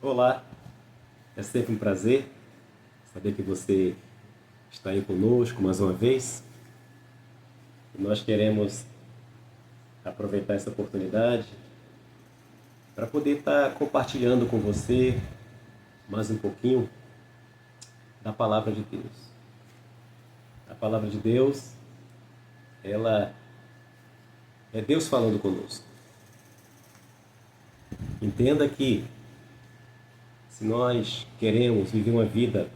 Olá, é sempre um prazer saber que você está aí conosco mais uma vez. E nós queremos aproveitar essa oportunidade para poder estar compartilhando com você mais um pouquinho da Palavra de Deus. A Palavra de Deus, ela é Deus falando conosco. Entenda que se nós queremos viver uma vida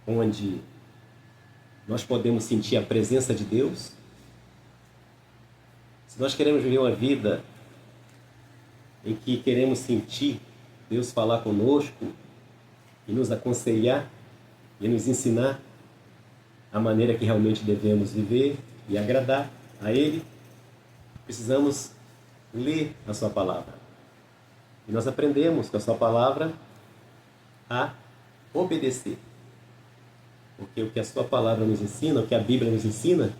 onde nós podemos sentir a presença de Deus, se nós queremos viver uma vida em que queremos sentir Deus falar conosco e nos aconselhar e nos ensinar a maneira que realmente devemos viver e agradar a Ele, precisamos ler a Sua Palavra. E nós aprendemos com a Sua Palavra a obedecer. Porque o que a Sua Palavra nos ensina, o que a Bíblia nos ensina,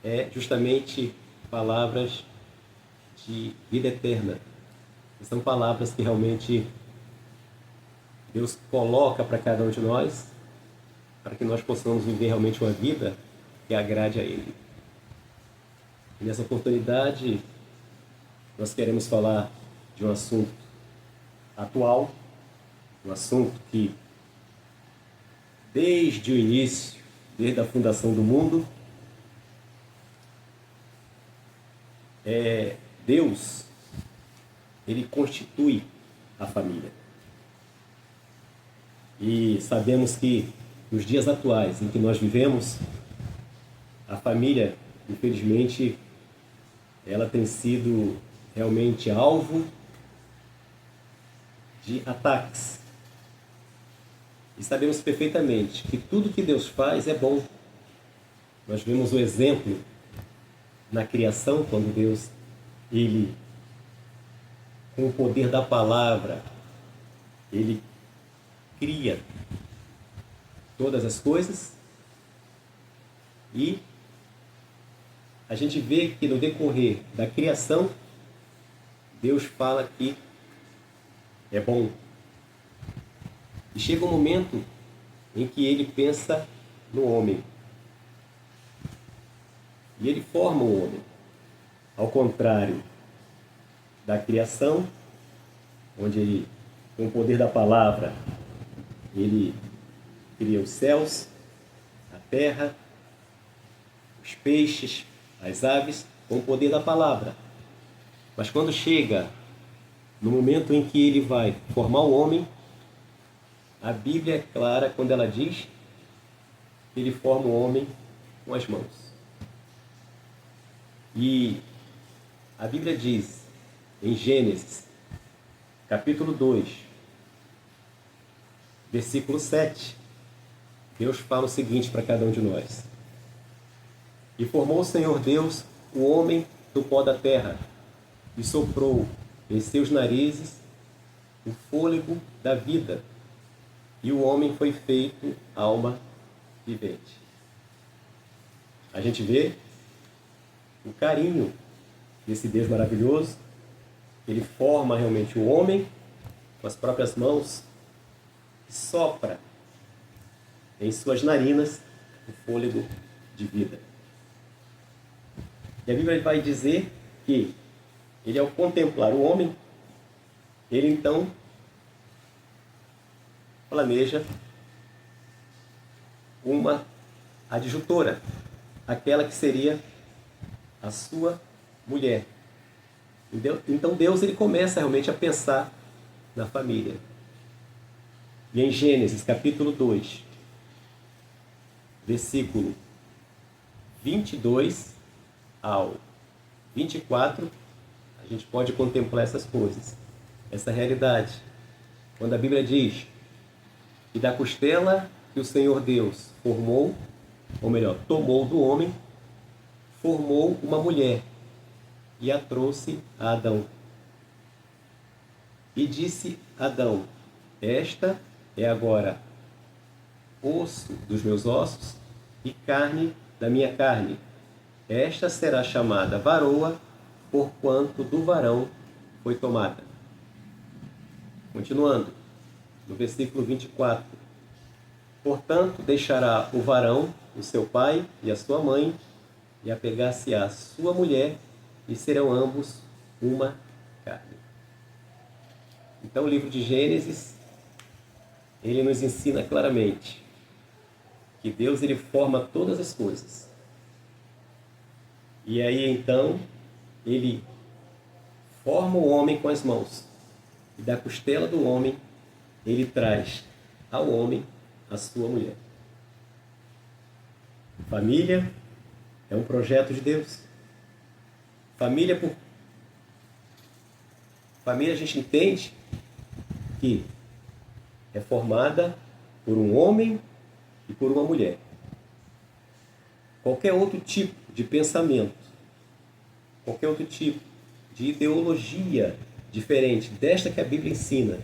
é justamente palavras de vida eterna. São palavras que realmente Deus coloca para cada um de nós, para que nós possamos viver realmente uma vida que agrade a Ele. E nessa oportunidade, nós queremos falar de um assunto atual, um assunto que, desde o início, desde a fundação do mundo, Deus, Ele constitui a família. E sabemos que nos dias atuais em que nós vivemos, a família, infelizmente, ela tem sido realmente alvo de ataques. E sabemos perfeitamente que tudo que Deus faz é bom. Nós vemos o exemplo na criação, quando Deus, Ele, com o poder da palavra, Ele cria todas as coisas, e a gente vê que no decorrer da criação, Deus fala que é bom. E chega um momento em que Ele pensa no homem. E Ele forma o homem. Ao contrário da criação, onde Ele, com o poder da palavra, Ele cria os céus, a terra, os peixes, as aves, com o poder da palavra. Mas quando chega no momento em que Ele vai formar o homem, a Bíblia é clara quando ela diz que Ele forma o homem com as mãos. E a Bíblia diz, em Gênesis, capítulo 2, versículo 7, Deus fala o seguinte para cada um de nós: E formou o Senhor Deus o homem do pó da terra, e soprou em seus narizes o fôlego da vida, e o homem foi feito alma vivente. A gente vê o carinho desse Deus maravilhoso. Ele forma realmente o homem com as próprias mãos e sopra em suas narinas o fôlego de vida. E a Bíblia vai dizer que ele, ao contemplar o homem, ele então planeja uma adjutora, aquela que seria a sua mulher. Então Deus, ele começa realmente a pensar na família. E em Gênesis capítulo 2, versículo 22 ao 24, a gente pode contemplar essas coisas, essa realidade. Quando a Bíblia diz que da costela que o Senhor Deus formou, ou melhor, tomou do homem, formou uma mulher e a trouxe a Adão. E disse Adão: Esta é agora osso dos meus ossos e carne da minha carne. Esta será chamada varoa, porquanto do varão foi tomada. Continuando, no versículo 24. Portanto, deixará o varão, o seu pai e a sua mãe, e apegar-se à sua mulher, e serão ambos uma carne. Então, o livro de Gênesis, ele nos ensina claramente que Deus ele forma todas as coisas. E aí, então, ele forma o homem com as mãos. E da costela do homem, ele traz ao homem a sua mulher. Família é um projeto de Deus. Família a gente entende que é formada por um homem e por uma mulher. Qualquer outro tipo de pensamento, qualquer outro tipo de ideologia diferente desta que a Bíblia ensina,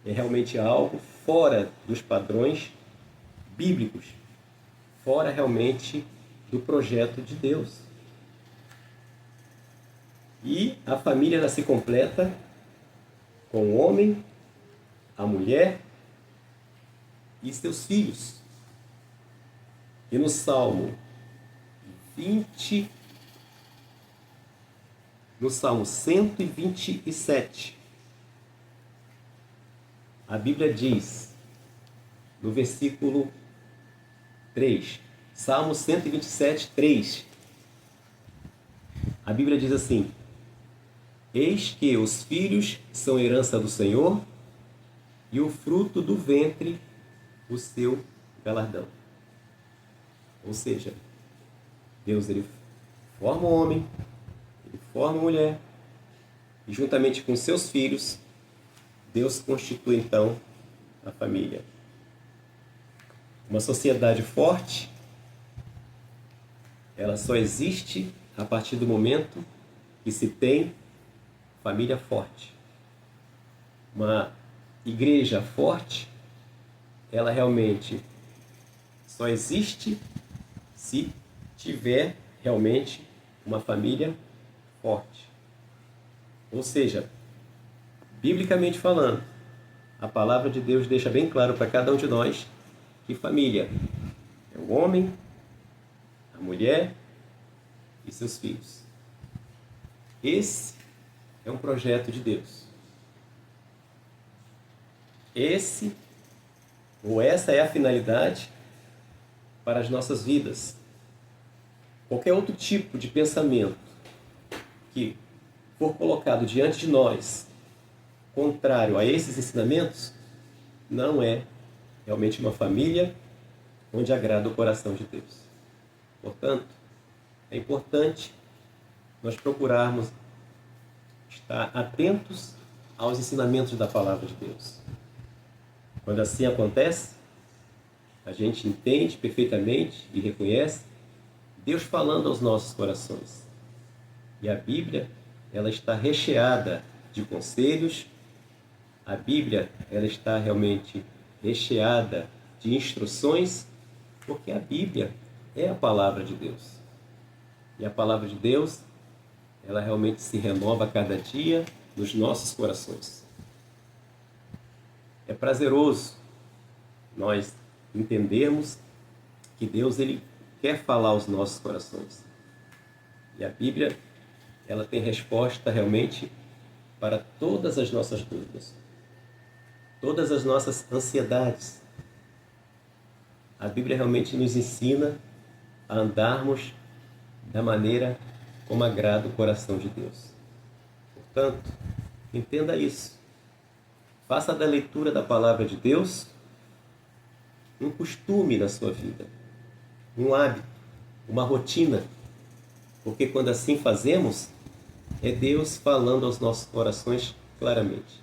é realmente algo fora dos padrões bíblicos, fora realmente do projeto de Deus. E a família ela se completa com o homem, a mulher e seus filhos. E no Salmo 20, no Salmo 127, a Bíblia diz, no versículo 3, Salmo 127, 3, a Bíblia diz assim: Eis que os filhos são herança do Senhor, e o fruto do ventre o seu galardão. Ou seja, Deus ele forma o homem, ele forma a mulher, e juntamente com seus filhos, Deus constitui então a família. Uma sociedade forte, ela só existe a partir do momento que se tem família forte. Uma igreja forte, ela realmente só existe se tiver realmente uma família forte. Ou seja, biblicamente falando, a palavra de Deus deixa bem claro para cada um de nós que família é o homem, a mulher e seus filhos. Esse é um projeto de Deus. Essa é a finalidade para as nossas vidas. Qualquer outro tipo de pensamento que for colocado diante de nós, contrário a esses ensinamentos, não é realmente uma família onde agrada o coração de Deus. Portanto, é importante nós procurarmos estar atentos aos ensinamentos da palavra de Deus. Quando assim acontece, a gente entende perfeitamente e reconhece Deus falando aos nossos corações. E a Bíblia, ela está recheada de conselhos, a Bíblia, ela está realmente recheada de instruções, porque a Bíblia é a palavra de Deus. E a palavra de Deus, ela realmente se renova a cada dia nos nossos corações. É prazeroso nós entendermos que Deus ele quer falar aos nossos corações. E a Bíblia, ela tem resposta realmente para todas as nossas dúvidas, todas as nossas ansiedades. A Bíblia realmente nos ensina a andarmos da maneira como agrada o coração de Deus. Portanto, entenda isso. Faça da leitura da palavra de Deus um costume na sua vida, um hábito, uma rotina, porque quando assim fazemos, é Deus falando aos nossos corações claramente.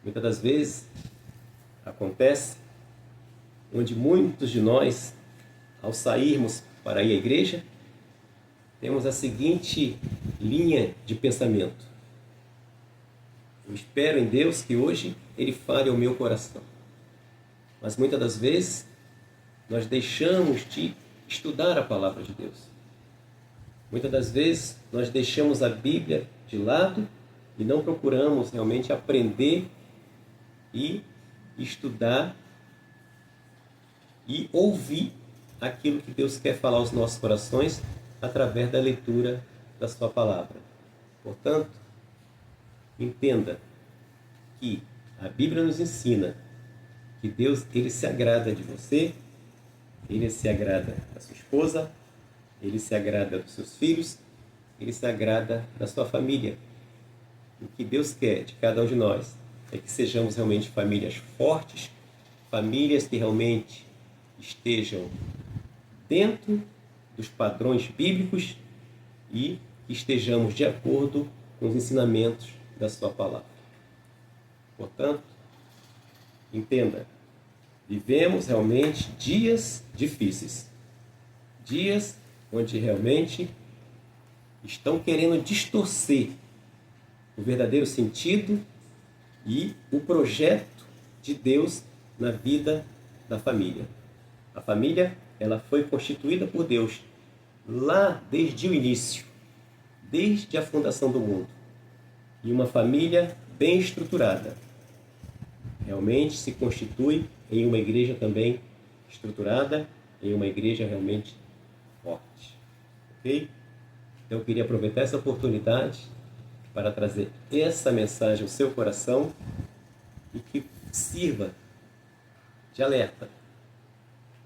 Muitas das vezes acontece onde muitos de nós, ao sairmos para ir à igreja, temos a seguinte linha de pensamento: eu espero em Deus que hoje Ele fale ao meu coração. Mas muitas das vezes nós deixamos de estudar a palavra de Deus. Muitas das vezes nós deixamos a Bíblia de lado e não procuramos realmente aprender e estudar e ouvir aquilo que Deus quer falar aos nossos corações através da leitura da sua palavra. Portanto, entenda que a Bíblia nos ensina que Deus, Ele se agrada de você, Ele se agrada da sua esposa, Ele se agrada dos seus filhos, Ele se agrada da sua família. O que Deus quer de cada um de nós é que sejamos realmente famílias fortes, famílias que realmente estejam dentro dos padrões bíblicos e que estejamos de acordo com os ensinamentos da sua palavra. Portanto, entenda, vivemos realmente dias difíceis, dias onde realmente estão querendo distorcer o verdadeiro sentido e o projeto de Deus na vida da família. A família, ela foi constituída por Deus lá desde o início, desde a fundação do mundo. E uma família bem estruturada realmente se constitui em uma igreja também estruturada, em uma igreja realmente forte. Ok? Então eu queria aproveitar essa oportunidade para trazer essa mensagem ao seu coração e que sirva de alerta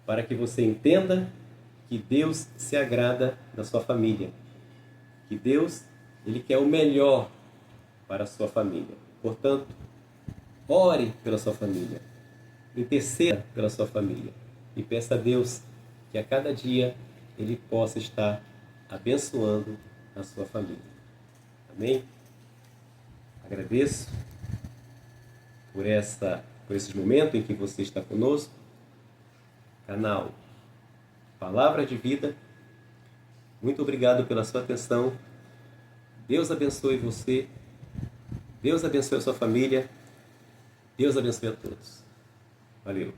para que você entenda que Deus se agrada da sua família, que Deus, Ele quer o melhor para a sua família. Portanto, ore pela sua família, interceda pela sua família e peça a Deus que a cada dia Ele possa estar abençoando a sua família. Amém? Agradeço por esse momento em que você está conosco. Canal Palavra de Vida. Muito obrigado pela sua atenção. Deus abençoe você. Deus abençoe a sua família. Deus abençoe a todos. Valeu.